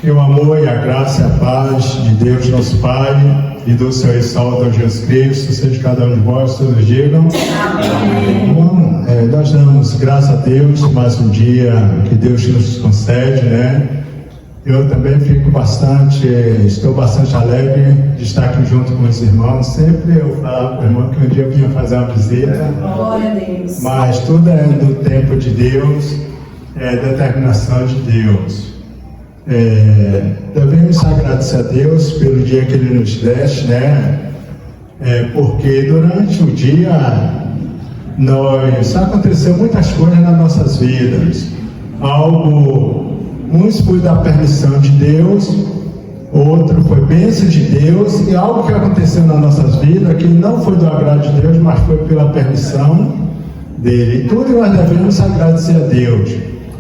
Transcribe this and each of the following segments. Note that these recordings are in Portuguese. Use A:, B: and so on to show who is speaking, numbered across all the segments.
A: Que o amor e a graça e a paz de Deus, nosso Pai, e do Senhor e Salvador Jesus Cristo, seja cada um de vós, todos digam. Amém. Bom, nós damos graças a Deus mais um dia que Deus nos concede, né? Eu também estou bastante alegre de estar aqui junto com os irmãos. Sempre eu falo para o irmão que um dia eu vinha fazer uma visita.
B: Glória a Deus.
A: Mas tudo é do tempo de Deus, é determinação de Deus. Devemos agradecer a Deus pelo dia que Ele nos deste, né? Porque durante o dia aconteceu muitas coisas nas nossas vidas. Uns foi da permissão de Deus, outro foi bênção de Deus, e algo que aconteceu nas nossas vidas que não foi do agrado de Deus, mas foi pela permissão dele. E tudo nós devemos agradecer a Deus.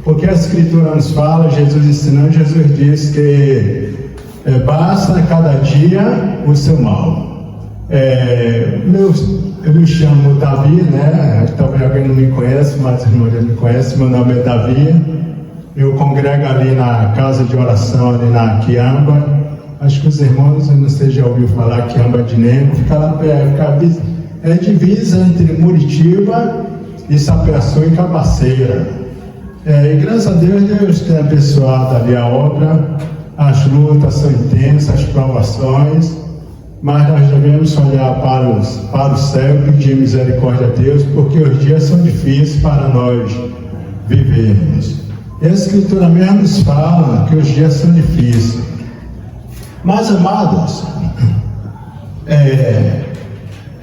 A: Porque a Escritura nos fala, Jesus ensinando, Jesus diz que basta cada dia o seu mal. Eu me chamo Davi, né? Talvez alguém não me conhece, mas os irmãos já me conhecem. Meu nome é Davi. Eu congrego ali na casa de oração, ali na Quiamba. Acho que os irmãos, eu não sei se já ouviu falar, Quiamba de Nego. Fica lá perto, é divisa entre Muritiba e Sapiraçu e Cabaceira. E graças a Deus, Deus tem abençoado ali a obra. As lutas são intensas, as provações, mas nós devemos olhar para o céu e pedir misericórdia a Deus, porque os dias são difíceis para nós vivermos. E a Escritura mesmo nos fala que os dias são difíceis. Mas, amados, é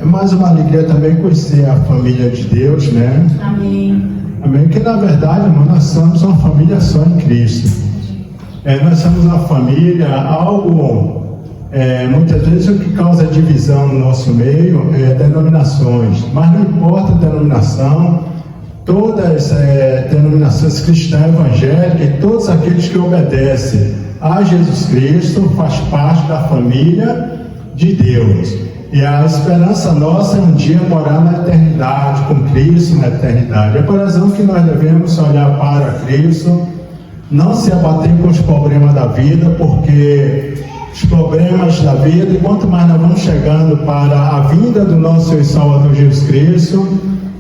A: mais uma alegria também conhecer a família de Deus, né?
B: Amém.
A: Amém? Que na verdade, irmão, nós somos uma família só em Cristo. Nós somos uma família, muitas vezes o que causa divisão no nosso meio é denominações, mas não importa a denominação, todas denominações cristãs evangélicas e todos aqueles que obedecem a Jesus Cristo faz parte da família de Deus. E a esperança nossa é um dia morar na eternidade, com Cristo na eternidade. É por razão que nós devemos olhar para Cristo, não se abater com os problemas da vida, porque os problemas da vida, e quanto mais nós vamos chegando para a vinda do nosso Senhor e Salvador Jesus Cristo,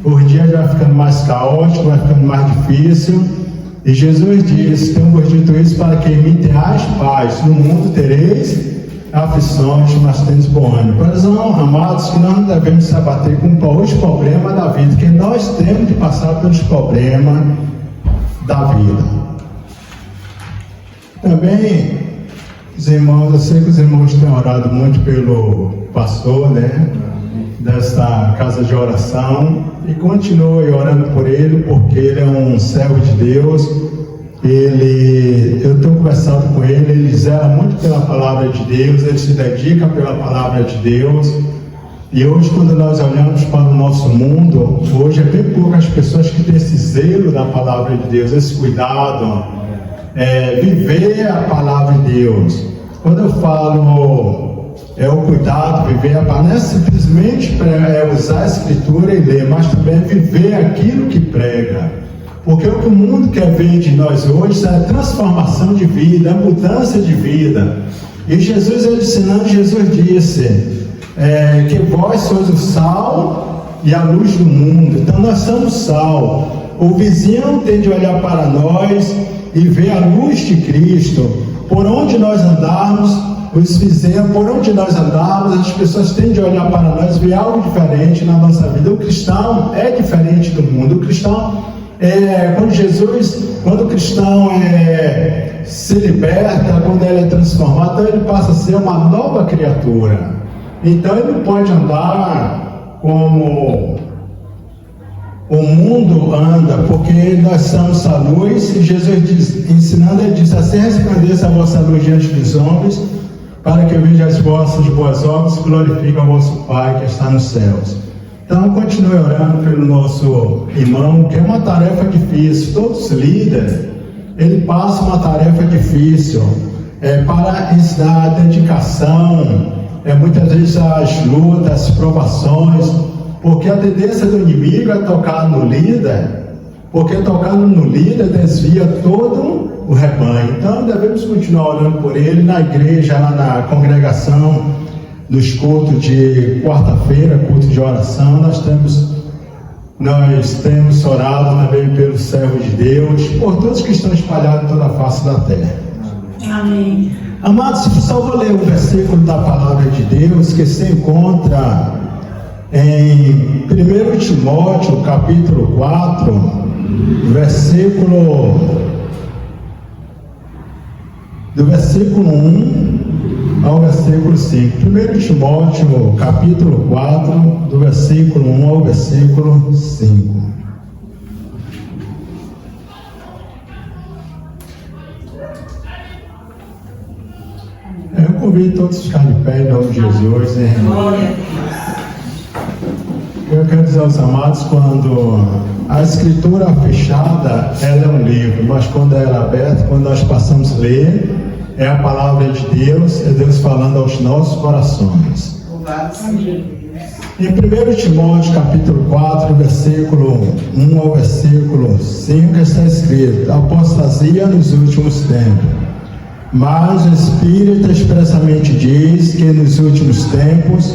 A: os dias vai ficando mais caótico, vai ficando mais difícil. E Jesus disse: temos dito isso para que em mim tenhais paz, no mundo tereis aflições, mas tens bom ânimo. Por exemplo, amados, que nós não devemos se abater com os problemas da vida, que nós temos de passar pelos problemas da vida. Também, os irmãos, eu sei que os irmãos têm orado muito pelo pastor, né? Desta casa de oração, e continue orando por ele, porque ele é um servo de Deus. Eu tenho conversado com ele zela muito pela palavra de Deus, ele se dedica pela palavra de Deus. E hoje, quando nós olhamos para o nosso mundo, hoje é bem poucas pessoas que têm esse zelo da palavra de Deus, esse cuidado, viver a palavra de Deus. Quando eu falo o cuidado, viver a palavra, não é simplesmente usar a Escritura e ler, mas também viver aquilo que prega. Porque o que o mundo quer ver de nós hoje é a transformação de vida, a mudança de vida. E Jesus, ele ensinando, Jesus disse que vós sois o sal e a luz do mundo. Então nós somos sal. O vizinho tem de olhar para nós e ver a luz de Cristo. Por onde nós andarmos, os vizinhos, por onde nós andarmos, as pessoas têm de olhar para nós e ver algo diferente na nossa vida. O cristão é diferente do mundo. O cristão quando o cristão se liberta, quando ele é transformado, então ele passa a ser uma nova criatura. Então ele não pode andar como o mundo anda, porque nós somos a luz, e Jesus ensinando, ele diz: assim resplandeça a vossa luz diante dos homens, para que vejam as vossas boas obras e glorifiquem o vosso Pai que está nos céus. Então, continue orando pelo nosso irmão, que é uma tarefa difícil. Todos os líderes, ele passa uma tarefa difícil, para ensinar a dedicação, muitas vezes as lutas, as provações, porque a tendência do inimigo é tocar no líder, porque tocando no líder desvia todo o rebanho. Então devemos continuar orando por ele na igreja, lá na congregação, nos cultos de quarta-feira, culto de oração. Nós temos orado também pelos servos de Deus, por todos que estão espalhados em toda a face da terra.
B: Amém.
A: Amados, só vou ler um versículo da palavra de Deus que se encontra em 1 Timóteo, capítulo 4, do versículo 1 ao versículo 5. 1 Timóteo, capítulo 4, do versículo 1 ao versículo 5. Eu convido todos a ficarem de pé em nome de Jesus. Eu quero dizer aos amados, quando a escritura fechada, ela é um livro, mas quando ela é aberta, quando nós passamos a ler, é a palavra de Deus, é Deus falando aos nossos corações. Em 1 Timóteo, capítulo 4, versículo 1 ao versículo 5, está escrito: apostasia nos últimos tempos. Mas o Espírito expressamente diz que nos últimos tempos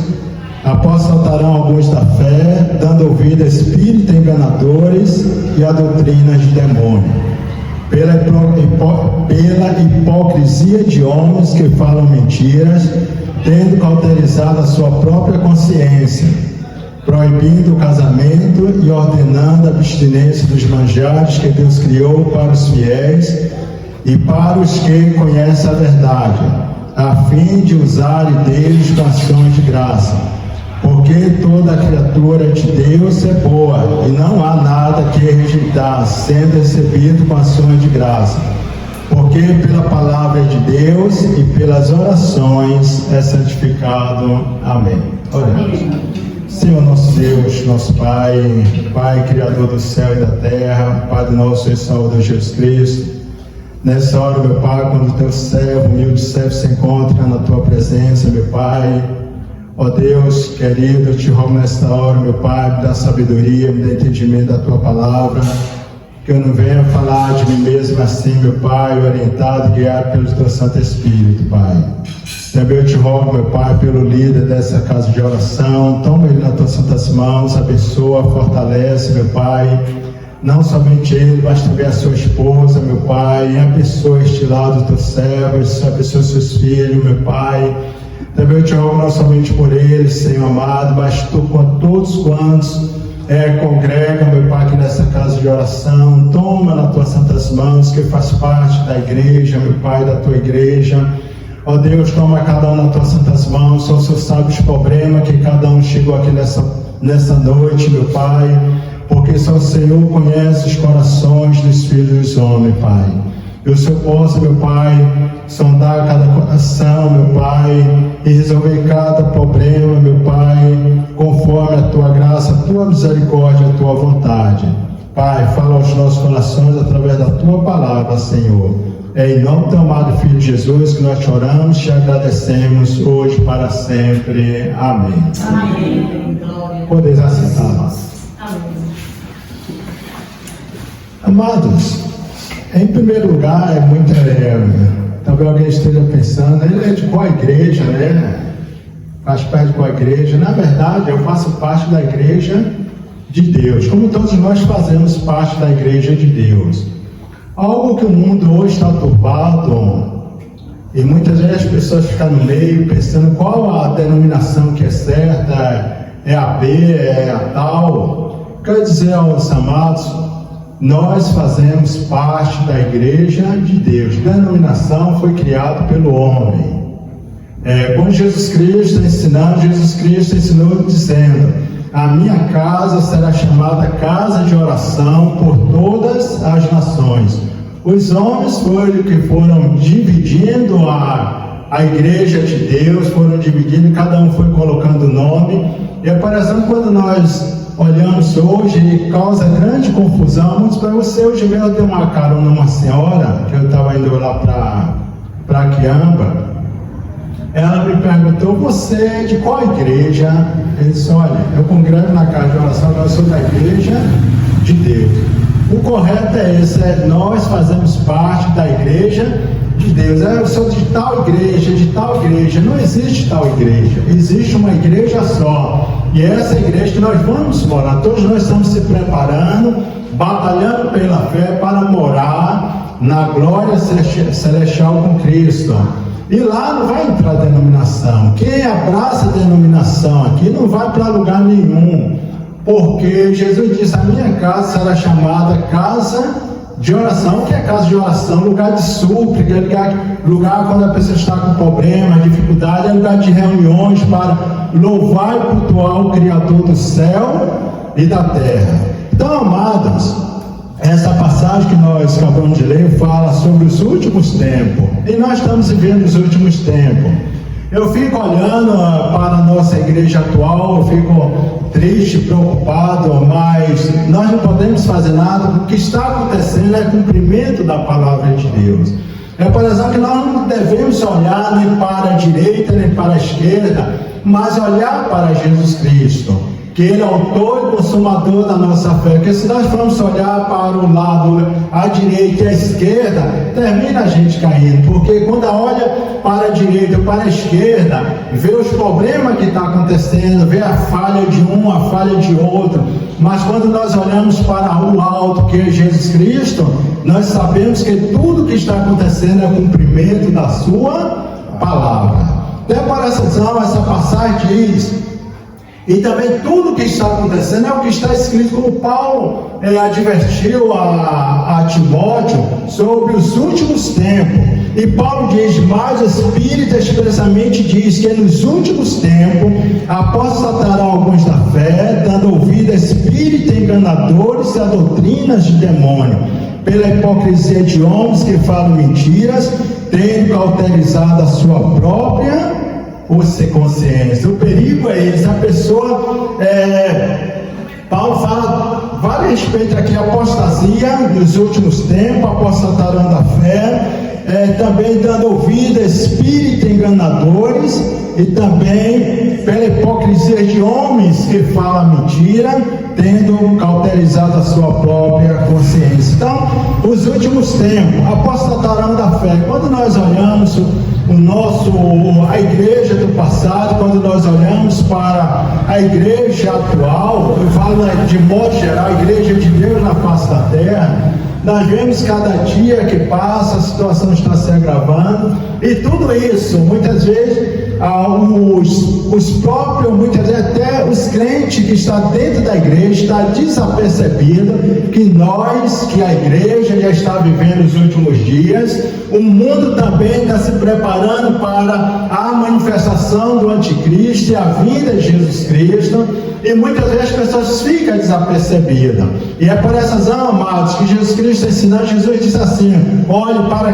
A: apostatarão alguns da fé, dando ouvido a espíritos enganadores e a doutrinas de demônio, pela hipocrisia de homens que falam mentiras, tendo cauterizado a sua própria consciência, proibindo o casamento e ordenando a abstinência dos manjares que Deus criou para os fiéis e para os que conhecem a verdade, a fim de usarem deles com ações de graça. Porque toda criatura de Deus é boa, e não há nada que rejeitar, sendo recebido com ações de graça. Porque pela palavra de Deus e pelas orações é santificado. Amém. Oremos. Senhor nosso Deus, nosso Pai, Pai Criador do céu e da terra, Pai do nosso e Salvador Jesus Cristo, nessa hora, meu Pai, quando o teu servo, humilde servo, se encontra na tua presença, meu Pai, ó Deus querido, eu te rogo nesta hora, meu Pai, me dá sabedoria, me dá entendimento da tua palavra, que eu não venha falar de mim mesmo assim, meu Pai, orientado e guiado pelo teu Santo Espírito, Pai. Também eu te rogo, meu Pai, pelo líder dessa casa de oração, toma ele nas tuas santas mãos, abençoa, fortalece, meu Pai, não somente ele, mas também a sua esposa, meu Pai, abençoa este lado dos teus servos, abençoa seus filhos, meu Pai. Também eu te rogo não somente por eles, Senhor amado, mas por todos quantos congregam, meu Pai, aqui nessa casa de oração. Toma nas tuas santas mãos, que faz parte da igreja, meu Pai, da tua igreja. Ó Deus, toma cada um nas tuas santas mãos. Só o Senhor sabe os problemas que cada um chegou aqui nessa noite, meu Pai, porque só o Senhor conhece os corações dos filhos dos homens, Pai. Que o Senhor possa, meu Pai, sondar cada coração, meu Pai, e resolver cada problema, meu Pai, conforme a tua graça, a tua misericórdia, a tua vontade. Pai, fala aos nossos corações através da tua palavra, Senhor. É em nome do teu amado Filho Jesus que nós te oramos e te agradecemos hoje para sempre. Amém.
B: Amém.
A: Podeis assentar. Amados, em primeiro lugar, talvez alguém esteja pensando, ele é de qual igreja, né? Faz parte de qual igreja? Na verdade, eu faço parte da igreja de Deus, como todos nós fazemos parte da igreja de Deus. Algo que o mundo hoje está turbado, e muitas vezes as pessoas ficam no meio pensando qual a denominação que é certa, é a B, é a tal. Quero dizer aos amados, nós fazemos parte da igreja de Deus. A denominação foi criada pelo homem. Quando Jesus Cristo ensinou dizendo: a minha casa será chamada casa de oração por todas as nações. Os homens foram dividindo a igreja de Deus, foram dividindo, cada um foi colocando o nome. E, por exemplo, quando nós olhamos hoje, causa grande confusão. Muitos para você, hoje mesmo eu dei uma carona numa senhora, que eu estava indo lá para Quiamba. Ela me perguntou: você é de qual igreja? Eu disse: olha, eu congrego na casa de oração, mas eu sou da igreja de Deus. O correto é esse, nós fazemos parte da igreja de Deus. Eu sou de tal igreja, de tal igreja. Não existe tal igreja, existe uma igreja só. E é essa igreja que nós vamos morar. Todos nós estamos se preparando, batalhando pela fé para morar na glória celestial com Cristo. E lá não vai entrar denominação. Quem abraça a denominação aqui não vai para lugar nenhum. Porque Jesus disse: a minha casa será chamada casa de oração. O que é casa de oração? Lugar de súplica, lugar quando a pessoa está com problemas, dificuldade, é lugar de reuniões para louvar e cultuar o Criador do céu e da terra. Então, amados, essa passagem que nós acabamos de ler fala sobre os últimos tempos. E nós estamos vivendo os últimos tempos. Eu fico olhando para a nossa igreja atual, eu fico triste, preocupado, mas nós não podemos fazer nada, porque o que está acontecendo é cumprimento da palavra de Deus. É por exemplo que nós não devemos olhar nem para a direita, nem para a esquerda, mas olhar para Jesus Cristo, que Ele é o autor e consumador da nossa fé. Porque se nós formos olhar para o lado, a direita e a esquerda, termina a gente caindo. Porque quando olha para a direita ou para a esquerda, vê os problemas que está acontecendo, vê a falha de um, a falha de outro. Mas quando nós olhamos para o alto, que é Jesus Cristo, nós sabemos que tudo que está acontecendo é cumprimento da sua palavra. Até por essa razão, essa passagem diz: e também tudo que está acontecendo é o que está escrito, como Paulo advertiu a Timóteo sobre os últimos tempos. E Paulo diz: mas o Espírito expressamente diz que nos últimos tempos apostatarão alguns da fé, dando ouvido a espíritos enganadores e a doutrinas de demônio, pela hipocrisia de homens que falam mentiras, tendo cauterizado a sua própria consciência. O perigo é esse. A pessoa, Paulo vale a respeito aqui a apostasia nos últimos tempos, apostatarão da fé, também dando ouvido a espíritos enganadores, e também pela hipocrisia de homens que falam mentira, tendo cauterizado a sua própria consciência. Então, os últimos tempos apostatarão da fé. Quando nós olhamos a igreja do passado, quando nós olhamos para a igreja atual, eu falo de modo geral, a igreja de Deus na face da terra, nós vemos cada dia que passa, a situação está se agravando, e tudo isso, muitas vezes, os próprios, muitas vezes até os crentes que estão dentro da igreja, está desapercebido que a igreja já está vivendo os últimos dias. O mundo também está se preparando para a manifestação do anticristo e a vinda de Jesus Cristo, e muitas vezes as pessoas ficam desapercebidas. E é por essas razão, amados, que Jesus Cristo ensinou. Jesus disse assim: olhe para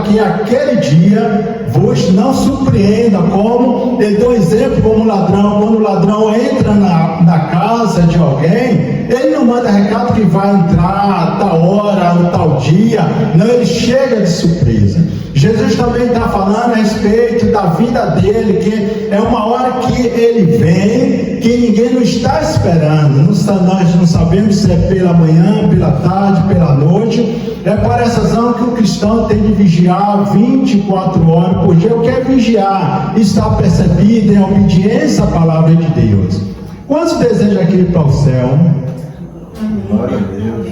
A: que aquele dia vos não surpreenda, como ele deu exemplo como ladrão. Quando o ladrão entra na casa de alguém, ele não manda recado que vai entrar a tal hora, no tal dia. Não, ele chega de surpresa. Jesus também está falando a respeito da vida dele, que é uma hora que ele vem, que ninguém não está esperando. Nós não sabemos se é pela manhã, pela tarde, pela noite. É por essa razão que o cristão tem de vigiar 24 horas por dia. O que é vigiar? Está percebido em obediência à palavra de Deus. Quantos desejam aqui ir para o céu?
C: Glória a Deus.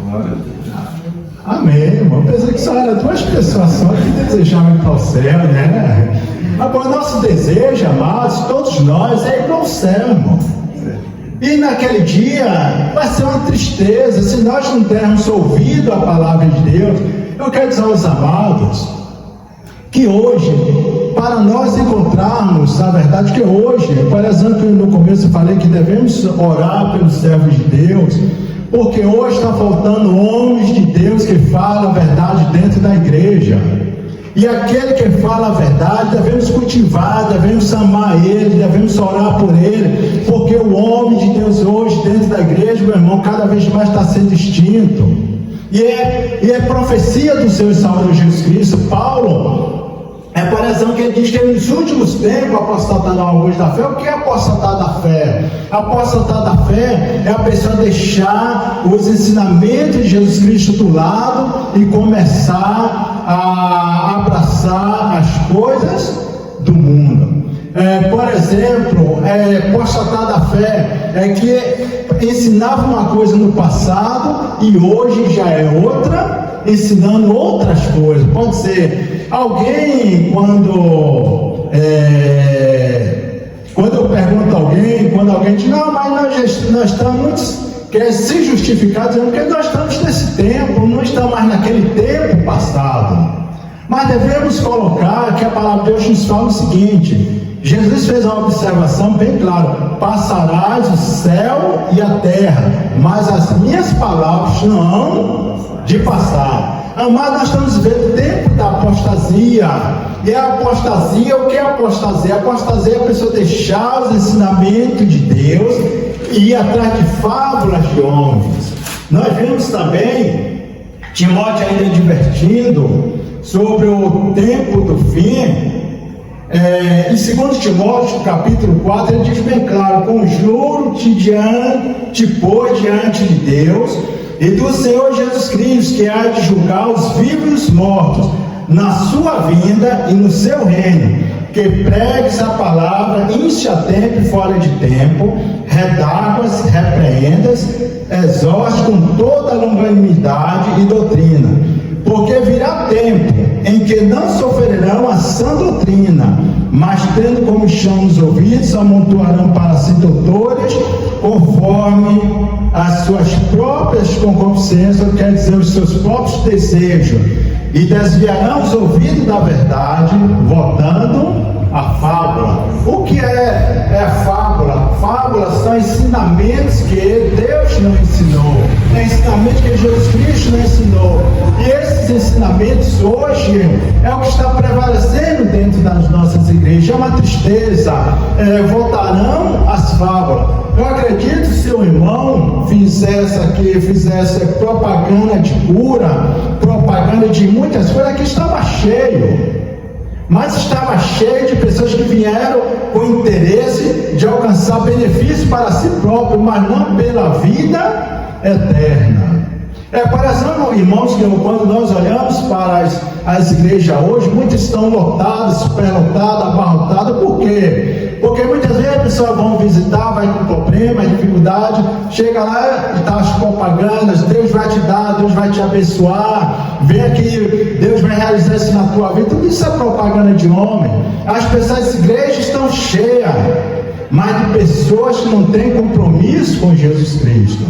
C: Glória a Deus.
A: Amém, irmão. Eu pensei que só eram duas pessoas só que desejavam ir para o céu, né? Agora, nosso desejo, amados, todos nós, é ir para o céu, irmão. E naquele dia vai ser uma tristeza se nós não dermos ouvido à palavra de Deus. Eu quero dizer aos amados que hoje, para nós encontrarmos, na verdade, que hoje, por exemplo, no começo eu falei que devemos orar pelos servos de Deus, porque hoje está faltando homens de Deus que falam a verdade dentro da igreja. E aquele que fala a verdade, devemos cultivar, devemos amar ele, devemos orar por ele, porque o homem de Deus hoje dentro da igreja, meu irmão, cada vez mais está sendo extinto. E é profecia do Senhor e Salvador Jesus Cristo. Paulo, por exemplo, que ele diz que nos últimos tempos apostatarão alguns da fé. O que é apostatar da fé? Apostatar da fé é a pessoa deixar os ensinamentos de Jesus Cristo do lado e começar a abraçar as coisas do mundo. Por exemplo, apostatar da fé é que ensinava uma coisa no passado e hoje já é outra, ensinando outras coisas. Pode ser alguém, quando eu pergunto a alguém, quando alguém diz, não, mas nós estamos, quer se justificar, dizendo que nós estamos nesse tempo, não estamos mais naquele tempo passado. Mas devemos colocar que a palavra de Deus nos fala o seguinte: Jesus fez uma observação bem clara: passarás o céu e a terra, mas as minhas palavras não hão de passar. Amado, nós estamos vendo o tempo da apostasia. E a apostasia, o que é apostasia? A apostasia é a pessoa deixar os ensinamentos de Deus e ir atrás de fábulas de homens. Nós vemos também Timóteo ainda advertindo sobre o tempo do fim. Em 2 Timóteo capítulo 4, ele diz bem claro: conjuro-te pois diante de Deus e do Senhor Jesus Cristo, que há de julgar os vivos e os mortos na sua vinda e no seu reino, que pregues a palavra, inste a tempo e fora de tempo, redarguas, repreendas, exorte com toda longanimidade e doutrina, porque virá tempo em que não sofrerão a sã doutrina, mas tendo como chão os ouvidos, amontoarão para si doutores, conforme as suas próprias concupiscências, quer dizer, os seus próprios desejos, e desviarão os ouvidos da verdade, voltando a fábula. O que é a fábula? Fábulas são ensinamentos que Deus não ensinou, ensinamentos que Jesus Cristo não ensinou. E esses ensinamentos hoje é o que está prevalecendo dentro das nossas igrejas. É uma tristeza. Voltarão as fábulas. Eu acredito que se o irmão fizesse propaganda de cura, propaganda de muitas coisas, aqui estava cheio. Mas estava cheio de pessoas que vieram com interesse de alcançar benefício para si próprio, mas não pela vida eterna. Por exemplo, irmãos, que quando nós olhamos para as igrejas hoje, muitas estão lotadas, superlotadas, abarrotadas. Por quê? Porque muitas vezes as pessoas vão visitar, vai com problema, dificuldade, chega lá e está as propagandas: Deus vai te dar, Deus vai te abençoar, vem aqui, Deus vai realizar isso na tua vida. Tudo isso é propaganda de homem. As pessoas, as igrejas estão cheias, mas de pessoas que não têm compromisso com Jesus Cristo.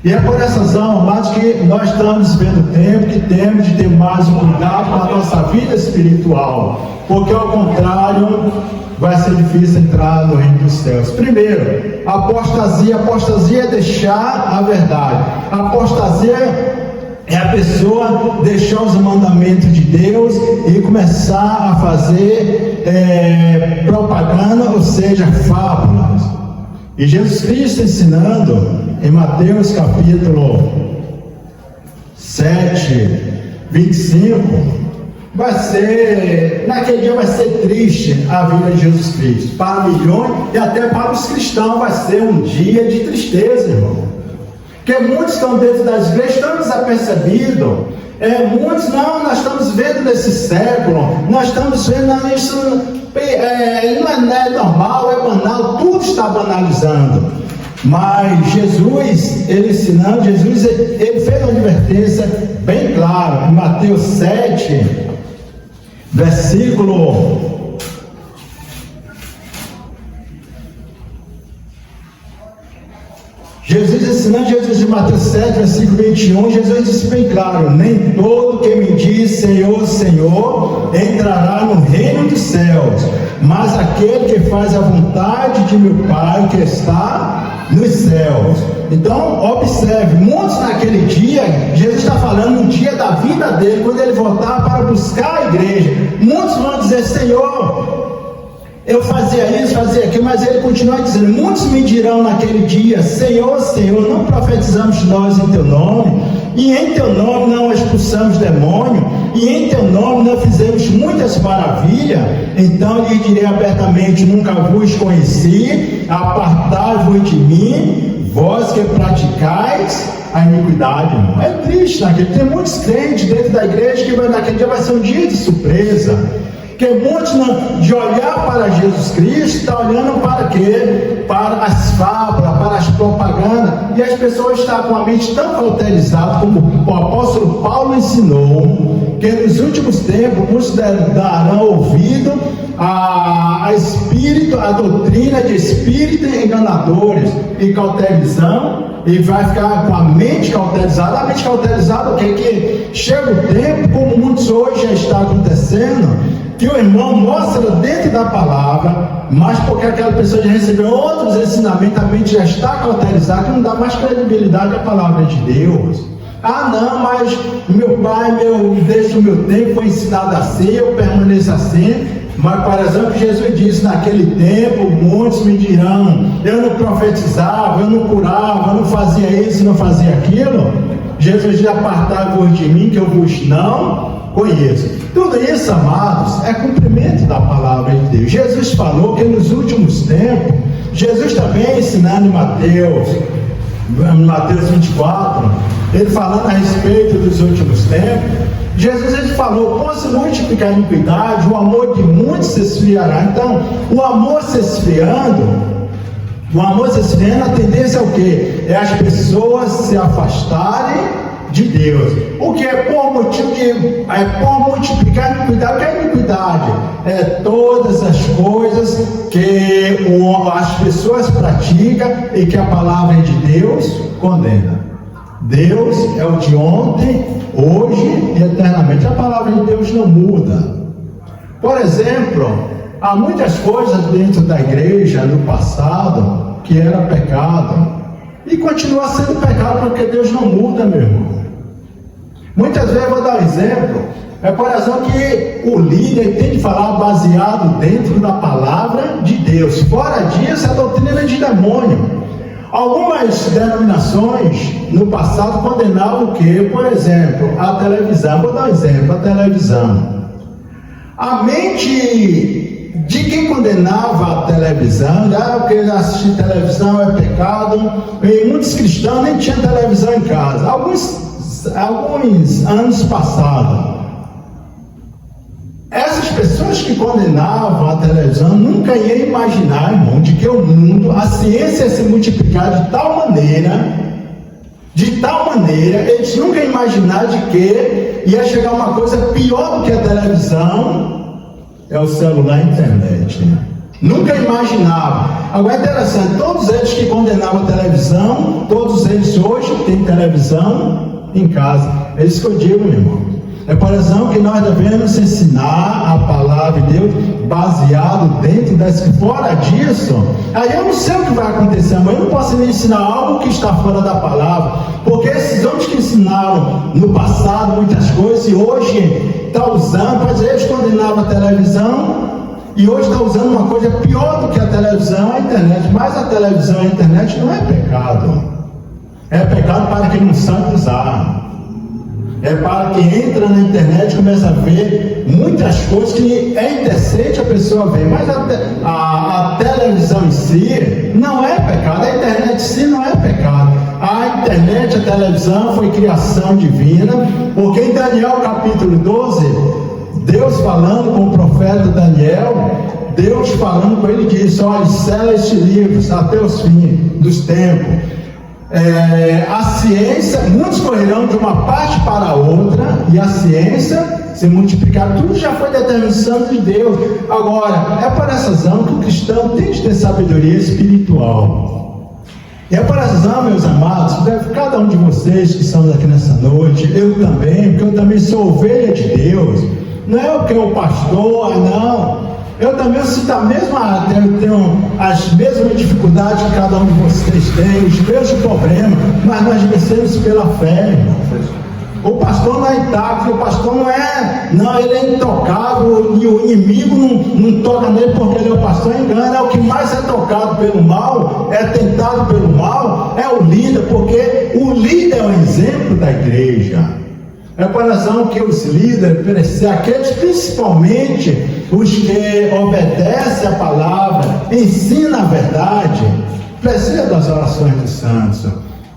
A: E é por essa razão, amados, que nós estamos vendo tempo que temos de ter mais um cuidado com a nossa vida espiritual, porque ao contrário vai ser difícil entrar no reino dos céus. Primeiro, apostasia é deixar a verdade. Apostasia é a pessoa deixar os mandamentos de Deus e começar a fazer propaganda, ou seja, fábulas. E Jesus Cristo ensinando em Mateus capítulo 7, 25, naquele dia vai ser triste a vida de Jesus Cristo. Para milhões e até para os cristãos vai ser um dia de tristeza, irmão. Porque muitos estão dentro das igrejas, estão desapercebidos. Muitos nós estamos vendo nesse século, nós estamos vendo isso, não é normal, é banal, tudo está banalizando. Mas Jesus, ele ensinando, ele fez uma advertência bem clara, em Mateus 7, versículo Jesus ensinando, Jesus em Mateus 7, versículo 21, Jesus disse bem claro: nem todo que me diz Senhor, Senhor, entrará no reino dos céus, mas aquele que faz a vontade de meu Pai que está nos céus. Então, observe, muitos naquele dia, Jesus está falando no dia da vida dele, quando ele voltar para buscar a igreja, muitos vão dizer: Senhor, eu fazia isso, fazia aquilo, mas ele continua dizendo: muitos me dirão naquele dia: Senhor, Senhor, não profetizamos nós em teu nome, e em teu nome não expulsamos demônio, e em teu nome nós fizemos muitas maravilhas, então lhe direi abertamente: nunca vos conheci, apartai-vos de mim, vós que praticais a iniquidade. Irmão. É triste naquele dia. Tem muitos crentes dentro da igreja que naquele dia vai ser um dia de surpresa. Que muitos, de olhar para Jesus Cristo, estão olhando para quê? Para as fábulas, para as propagandas, e as pessoas estão com a mente tão cauterizada, como o apóstolo Paulo ensinou, que nos últimos tempos muitos darão ouvido a espírito, a doutrina de espíritos enganadores e cauterizam, e vai ficar com a mente cauterizada. A mente cauterizada, o que? Que chega o tempo, como muitos hoje já está acontecendo, que o irmão mostra dentro da palavra, mas porque aquela pessoa já recebeu outros ensinamentos, a mente já está cauterizada, que não dá mais credibilidade à palavra de Deus. Ah não, mas meu pai, desde o meu tempo foi ensinado assim, eu permaneço assim. Mas, por exemplo, Jesus disse: naquele tempo muitos me dirão, eu não profetizava, eu não curava, eu não fazia isso, não fazia aquilo. Jesus diz: apartai-vos de mim, que eu vos não conheço. Tudo isso, amados, é cumprimento da palavra de Deus. Jesus falou que nos últimos tempos, Jesus também ensinando em Mateus 24, ele falando a respeito dos últimos tempos, Jesus ele falou: quando se multiplicar a iniquidade, o amor de muitos se esfriará. Então, o amor se esfriando, a tendência é o quê? É as pessoas se afastarem de Deus. O que é por motivo por multiplicar a iniquidade? O que é iniquidade? É todas as coisas que as pessoas praticam e que a palavra de Deus condena. Deus é o de ontem, hoje e eternamente. A palavra de Deus não muda. Por exemplo, há muitas coisas dentro da igreja no passado que era pecado e continua sendo pecado, porque Deus não muda, meu irmão. Muitas vezes, vou dar um exemplo, por exemplo, que o líder tem que falar baseado dentro da palavra de Deus. Fora disso, é doutrina de demônio. Algumas denominações no passado condenavam o quê? Por exemplo, a televisão. Vou dar um exemplo: a televisão. A mente de quem condenava a televisão, porque assistir televisão é pecado, e muitos cristãos nem tinham televisão em casa. Alguns anos passados, essas pessoas que condenavam a televisão nunca iam imaginar, irmão, de que o mundo, a ciência ia se multiplicar de tal maneira, eles nunca iam imaginar de que ia chegar uma coisa pior do que a televisão, é o celular e a internet, né? Nunca imaginavam. Agora é interessante, todos eles que condenavam a televisão, todos eles hoje têm televisão em casa. É isso que eu digo, meu irmão. É por exemplo que nós devemos ensinar a palavra de Deus baseado dentro das. Fora disso, aí eu não sei o que vai acontecer, mas eu não posso nem ensinar algo que está fora da palavra, porque esses homens que ensinaram no passado muitas coisas e hoje está usando, mas eles condenavam a televisão e hoje está usando uma coisa pior do que a televisão, a internet. Mas a televisão e a internet não é pecado. É pecado para quem não sabe usar. É para quem entra na internet e começa a ver muitas coisas que é indecente a pessoa ver. Mas a televisão em si não é pecado. A internet em si não é pecado. A internet, a televisão foi criação divina. Porque em Daniel capítulo 12, Deus falando com o profeta Daniel, Deus falando com ele disse: olha, sela estes livros até os fins dos tempos. A ciência, muitos correrão de uma parte para a outra, e a ciência se multiplicar. Tudo já foi determinação de Deus. Agora, é por essa razão que o cristão tem que ter sabedoria espiritual. E é por essa razão, meus amados, cada um de vocês que estão aqui nessa noite, eu também, porque eu também sou ovelha de Deus. Não é o que o pastor, não. Eu também sinto eu tenho as mesmas dificuldades que cada um de vocês tem, os mesmos problemas, mas nós vencemos pela fé, irmão. O pastor não é intacto, o pastor ele é intocável, e o inimigo não toca nele porque ele é o pastor, engana. É o que mais é tocado pelo mal, é tentado pelo mal, é o líder, porque o líder é um exemplo da igreja. É por razão que os líderes, aqueles principalmente os que obedecem a palavra, ensinam a verdade, precisam das orações dos santos,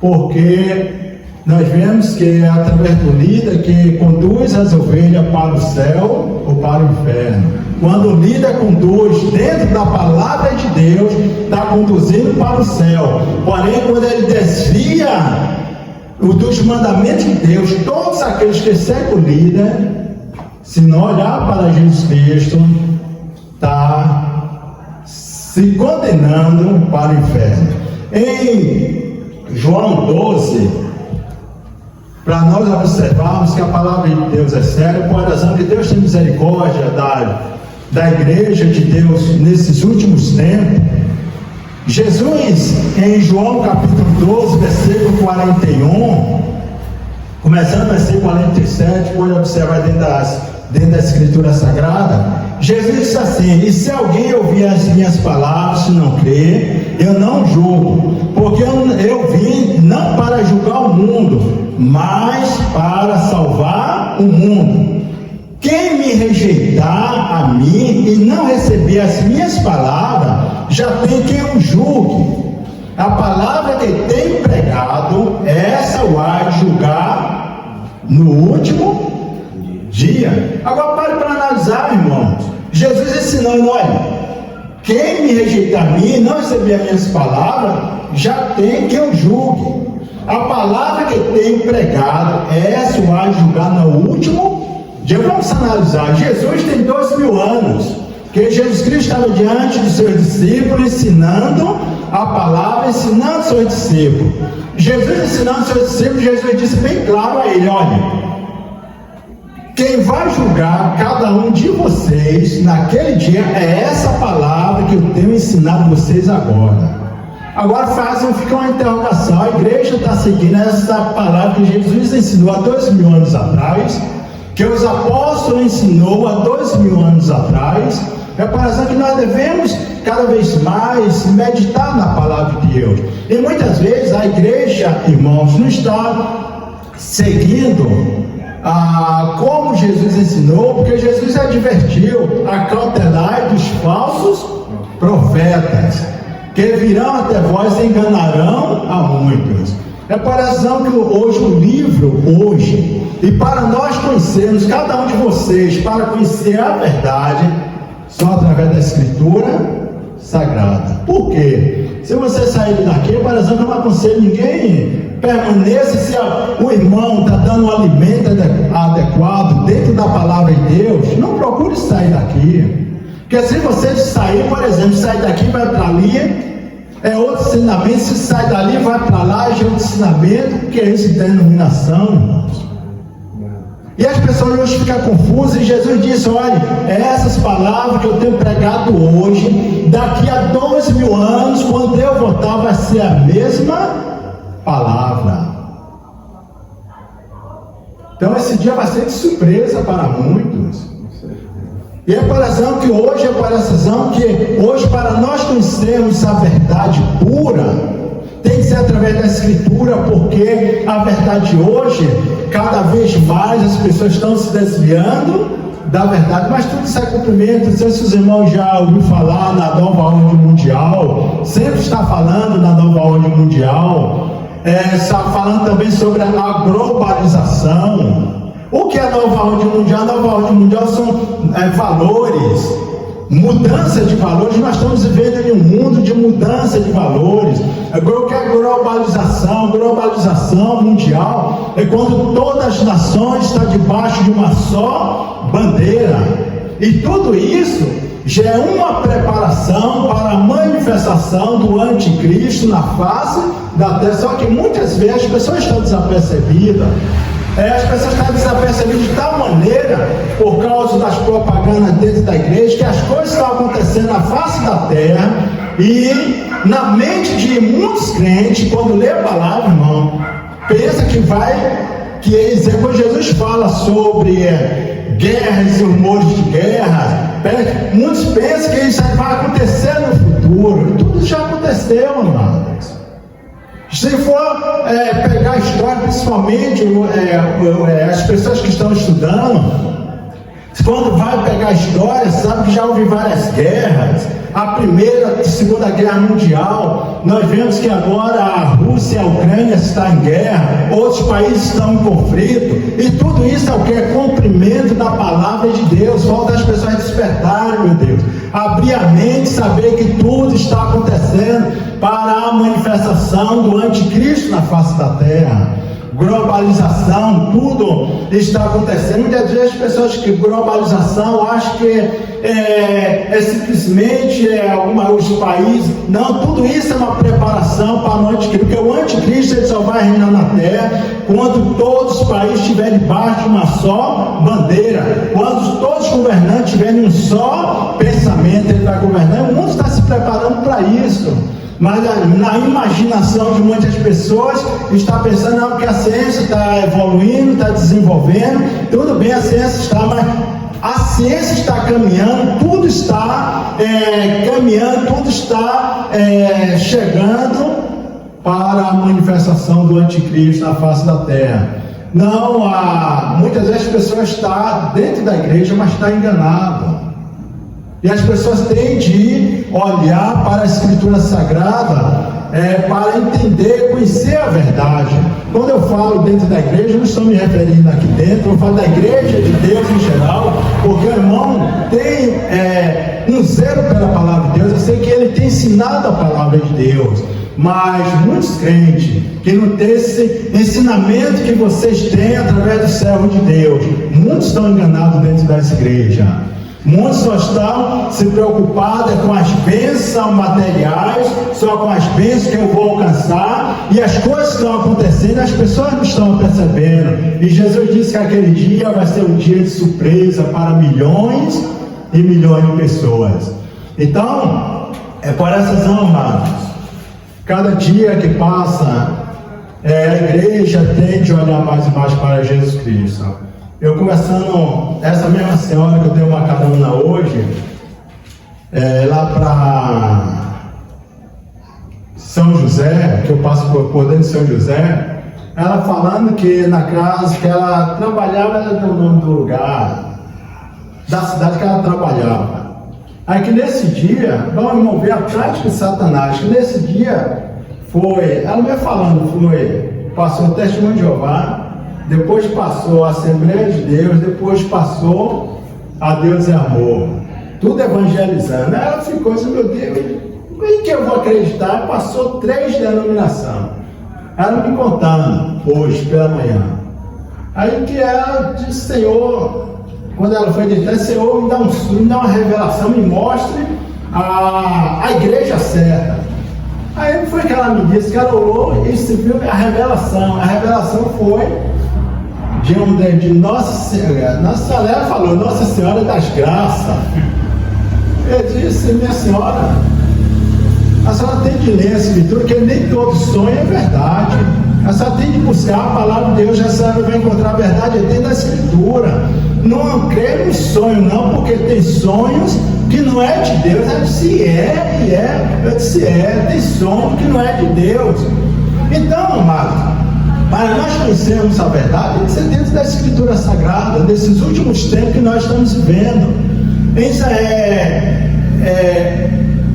A: porque nós vemos que é através do líder que conduz as ovelhas para o céu ou para o inferno. Quando o líder conduz dentro da palavra de Deus, está conduzindo para o céu. Porém, quando ele desvia dos mandamentos de Deus, todos aqueles que seguem o líder, se não olhar para Jesus Cristo, está se condenando para o inferno. Em João 12, para nós observarmos que a palavra de Deus é séria, por razão que Deus tem misericórdia da igreja de Deus nesses últimos tempos. Jesus, em João capítulo 12, versículo 41, começando no versículo 47, pode observar dentro da Escritura Sagrada, Jesus disse assim: e se alguém ouvir as minhas palavras e não crer, eu não julgo, porque eu vim não para julgar o mundo, mas para salvar o mundo. Quem me rejeitar a mim e não receber as minhas palavras, já tem quem o julgue. A palavra que tem pregado, essa o há de julgar no último dia. Agora pare para analisar, irmãos. Jesus ensinou: olha, quem me rejeitar a mim e não receber as minhas palavras, já tem quem o julgue. A palavra que tem pregado, essa o há de julgar no último dia. Vamos analisar. Jesus tem 2000 anos que Jesus Cristo estava diante dos seus discípulos, ensinando a palavra, ensinando os seus discípulos. Jesus ensinando os seus discípulos, Jesus disse bem claro a ele: olha, quem vai julgar cada um de vocês naquele dia é essa palavra que eu tenho ensinado vocês agora. Agora fica uma interrogação: a igreja está seguindo essa palavra que Jesus ensinou há 2000 anos atrás, que os apóstolos ensinou há 2000 anos atrás? É para isso que nós devemos cada vez mais meditar na palavra de Deus. E muitas vezes a igreja, irmãos, não está seguindo como Jesus ensinou, porque Jesus advertiu: acautelai dos falsos profetas, que virão até vós e enganarão a muitos. É para a razão que hoje o livro, e para nós conhecermos, cada um de vocês, para conhecer a verdade, só através da Escritura Sagrada. Por quê? Se você sair daqui, é para a razão que eu não aconselho ninguém permaneça. Se o irmão está dando um alimento adequado dentro da palavra de Deus, não procure sair daqui. Porque se você sair, por exemplo, sair daqui e vai para ali, é outro ensinamento. Se sai dali, vai para lá, é outro ensinamento, que é isso de denominação, irmãos. E as pessoas hoje ficam confusas, e Jesus disse: olha, essas palavras que eu tenho pregado hoje, daqui a 2000 anos, quando eu voltar, vai ser a mesma palavra. Então esse dia vai ser de surpresa para muitos. E é para a razão que hoje, para nós conhecermos a verdade pura, tem que ser através da Escritura, porque a verdade hoje, cada vez mais as pessoas estão se desviando da verdade. Mas tudo isso é cumprimento. Não sei se os irmãos já ouviram falar na nova ordem mundial, sempre está falando na nova ordem mundial, está falando também sobre a globalização. O que é a nova ordem mundial? A nova ordem mundial são valores, mudança de valores. Nós estamos vivendo em um mundo de mudança de valores. O que é globalização? Globalização mundial é quando todas as nações estão debaixo de uma só bandeira. E tudo isso já é uma preparação para a manifestação do anticristo na face da terra. Só que muitas vezes as pessoas estão desapercebidas. As pessoas estão desapercebidas de tal maneira, por causa das propagandas dentro da igreja, que as coisas estão acontecendo na face da terra, e na mente de muitos crentes, quando lê a palavra, irmão, pensa que quando Jesus fala sobre guerras e rumores de guerra, muitos pensam que isso vai acontecer no futuro. E tudo já aconteceu, amados. Se for pegar a história, principalmente as pessoas que estão estudando, quando vai pegar a história, sabe que já houve várias guerras. A Primeira e Segunda Guerra Mundial, nós vemos que agora a Rússia e a Ucrânia estão em guerra, outros países estão em conflito, e tudo isso é o que? É cumprimento da palavra de Deus. Falta as pessoas despertarem, meu Deus, abrir a mente, saber que tudo está acontecendo para a manifestação do anticristo na face da terra. Globalização, tudo está acontecendo. Muitas vezes as pessoas que globalização acham que é simplesmente os países. Não, tudo isso é uma preparação para o anticristo, porque o anticristo ele só vai reinar na terra quando todos os países estiverem debaixo de uma só bandeira, quando todos os governantes tiverem um só pensamento, ele vai governar. O mundo está se preparando para isso. Mas na imaginação de muitas pessoas está pensando, não, que a ciência está evoluindo, está desenvolvendo, tudo bem, a ciência está, mas a ciência está caminhando, tudo está caminhando, tudo está chegando para a manifestação do anticristo na face da terra. Não, muitas vezes as pessoas estão dentro da igreja, mas estão enganadas. E as pessoas têm de olhar para a Escritura Sagrada para entender, conhecer a verdade. Quando eu falo dentro da igreja, eu não estou me referindo aqui dentro, eu falo da igreja de Deus em geral, porque o irmão tem um zelo pela palavra de Deus. Eu sei que ele tem ensinado a palavra de Deus, mas muitos crentes que não têm esse ensinamento que vocês têm através do servo de Deus, muitos estão enganados dentro dessa igreja. Muitos só estão se preocupados com as bênçãos materiais, só com as bênçãos que eu vou alcançar, e as coisas que estão acontecendo, as pessoas não estão percebendo. E Jesus disse que aquele dia vai ser um dia de surpresa para milhões e milhões de pessoas. Então, é por essas amados, cada dia que passa, a igreja tem de olhar mais e mais para Jesus Cristo. Eu conversando, essa mesma senhora que eu dei uma carona hoje, lá para São José, que eu passo por dentro de São José, ela falando que na casa que ela trabalhava, ela deu o nome do lugar, da cidade que ela trabalhava. Aí que nesse dia, vamos ver a prática de Satanás, que nesse dia ela me falando, passou o testemunho de Jeová, depois passou a Assembleia de Deus, depois passou a Deus é Amor, tudo evangelizando. Ela ficou assim, meu Deus, em que eu vou acreditar? Passou 3 denominações. Ela me contando hoje pela manhã. Aí que ela disse, Senhor, quando ela foi deitar, Senhor, me dá uma revelação, me mostre a igreja certa. Aí foi que ela me disse que ela orou e se viu a revelação. A revelação foi de Nossa Senhora. Nossa Senhora, ela falou, Nossa Senhora das Graças. Eu disse, minha senhora, a senhora tem de ler a Escritura, porque nem todo sonho é verdade. A senhora tem de buscar a palavra de Deus, a senhora vai encontrar a verdade dentro da Escritura. Não crê no sonho, não, porque tem sonhos que não é de Deus. Eu disse, eu disse, tem sonho que não é de Deus. Então, amado, para nós conhecermos a verdade, tem que ser dentro da Escritura Sagrada, desses últimos tempos que nós estamos vivendo. Isso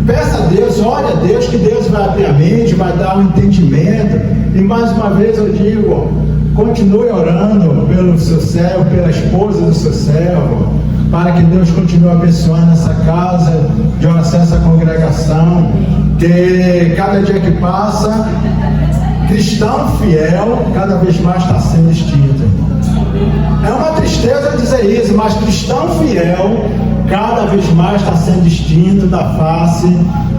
A: peça a Deus, ore a Deus, que Deus vai abrir a mente, vai dar um entendimento. E mais uma vez eu digo, continue orando pelo seu servo, pela esposa do seu servo, para que Deus continue abençoando essa casa de oração, essa congregação, que cada dia que passa, cristão fiel cada vez mais está sendo extinto. É uma tristeza dizer isso, mas cristão fiel cada vez mais está sendo extinto da face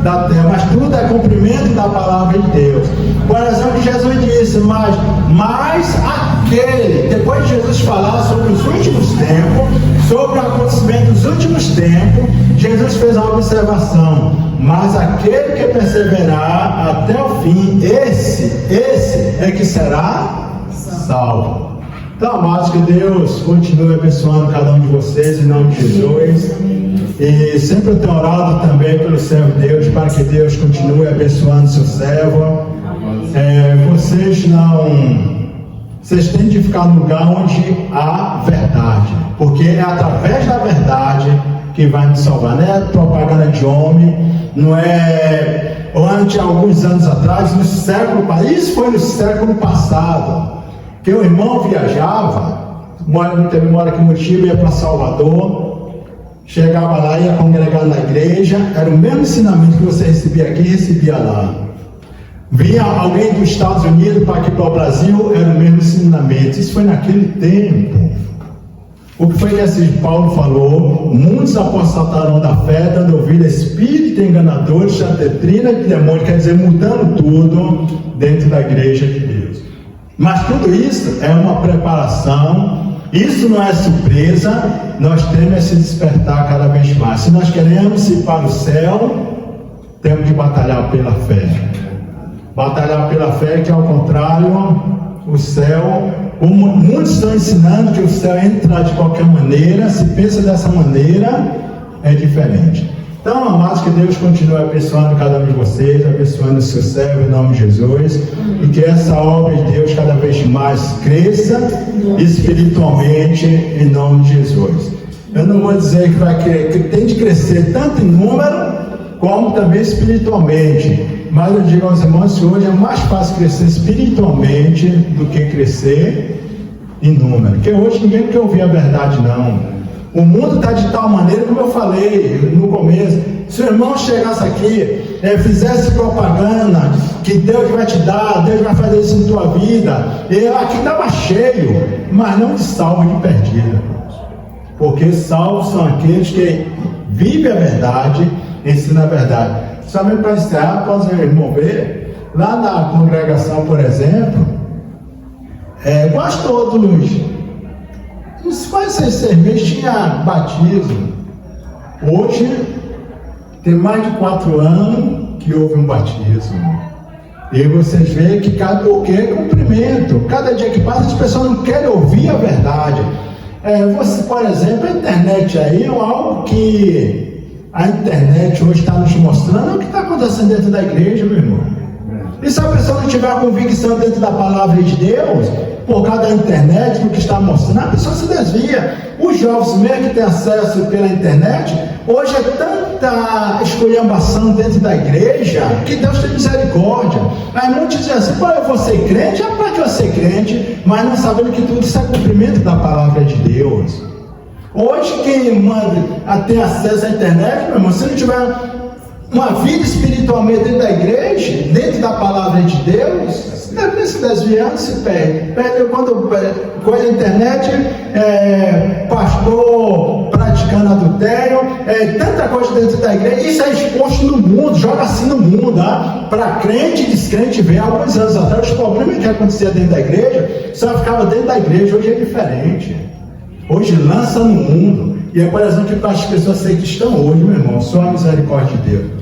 A: da terra. Mas tudo é cumprimento da palavra de Deus. Por exemplo, Jesus disse, mas aquele, depois de Jesus falar sobre os últimos tempos, sobre o acontecimento dos últimos tempos, Jesus fez uma observação: mas aquele que perseverar até o fim, esse é que será salvo. Então, amados, que Deus continue abençoando cada um de vocês em nome de Jesus. E sempre eu tenho orado também pelo servo de Deus, para que Deus continue abençoando seu servo. Vocês têm de ficar no lugar onde há verdade, porque é através da verdade que vai nos salvar. Não é propaganda de homem, não é alguns anos atrás, isso foi no século passado, que o irmão viajava, mora aqui em Motiba, ia para Salvador, chegava lá, ia congregar na igreja, era o mesmo ensinamento que você recebia aqui, recebia lá. Vinha alguém dos Estados Unidos para aqui para o Brasil, era o mesmo ensinamento. Isso foi naquele tempo. O que foi que esse Paulo falou? Muitos apostatarão da fé, dando ouvido a espírito enganadores, a doutrina de demônio, quer dizer, mudando tudo dentro da igreja de Deus. Mas tudo isso é uma preparação, isso não é surpresa, nós temos que se despertar cada vez mais. Se nós queremos ir para o céu, temos de batalhar pela fé. Batalhar pela fé, que ao contrário, o céu, muitos estão ensinando que o céu entra de qualquer maneira. Se pensa dessa maneira, é diferente. Então, amados, que Deus continue abençoando cada um de vocês, abençoando o seu servo em nome de Jesus, e que essa obra de Deus cada vez mais cresça espiritualmente em nome de Jesus. Eu não vou dizer que tem de crescer tanto em número como também espiritualmente, mas eu digo aos irmãos que hoje é mais fácil crescer espiritualmente do que crescer em número, porque hoje ninguém quer ouvir a verdade não. O mundo está de tal maneira, como eu falei no começo, se o irmão chegasse aqui, fizesse propaganda que Deus vai te dar, Deus vai fazer isso em tua vida, aqui estava cheio, mas não de salvo e de perdido, porque salvos são aqueles que vivem a verdade, ensinam a verdade. Somente para encerrar, posso irmão ver, lá na congregação, por exemplo, quase todos uns quase 6 meses tinha batismo. Hoje tem mais de 4 anos que houve um batismo. E vocês veem que cada o que é cumprimento. Cada dia que passa as pessoas não querem ouvir a verdade. Você, por exemplo, a internet aí é algo que a internet hoje está nos mostrando o que está acontecendo dentro da igreja, meu irmão. E se a pessoa não tiver convicção dentro da palavra de Deus, por causa da internet, do que está mostrando, a pessoa se desvia. Os jovens mesmo que têm acesso pela internet, hoje é tanta esculhambação dentro da igreja, que Deus tem misericórdia. Aí muitos dizem assim, eu vou ser crente, para que eu ser crente, mas não sabendo que tudo isso é cumprimento da palavra de Deus. Hoje quem manda a ter acesso à internet, meu irmão, se não tiver uma vida espiritualmente dentro da igreja, dentro da palavra de Deus, deve se desviando, se perde. Quando coisa a internet, pastor praticando adultério, tanta coisa dentro da igreja, isso é exposto no mundo, joga assim no mundo, para crente e descrente ver. Alguns anos atrás, os problemas que acontecia dentro da igreja, só ficava dentro da igreja, hoje é diferente. Hoje lança no mundo, e é por exemplo que as pessoas sei que estão hoje, meu irmão, só a misericórdia de Deus.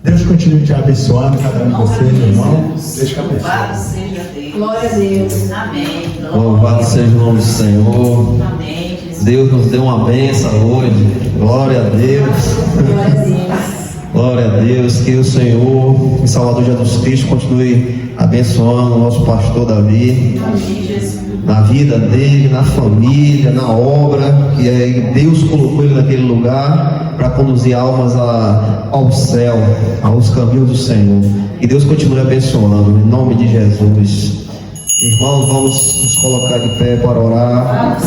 A: Deus continue te abençoando, cada um de vocês, meu irmão. Deus te abençoe.
B: Louvado seja Deus. Glória a Deus. Amém.
D: Louvado seja o nome do Senhor.
B: Amém.
D: Deus nos deu uma bênção hoje. Glória a Deus.
B: Glória a Deus.
D: Glória a Deus. Que o Senhor, em Salvador Jesus Cristo, continue abençoando o nosso pastor Davi.
B: Amém, Jesus.
D: Na vida dele, na família, na obra, que Deus colocou ele naquele lugar para conduzir almas ao céu, aos caminhos do Senhor. Que Deus continue abençoando, em nome de Jesus. Irmãos, vamos nos colocar de pé para orar.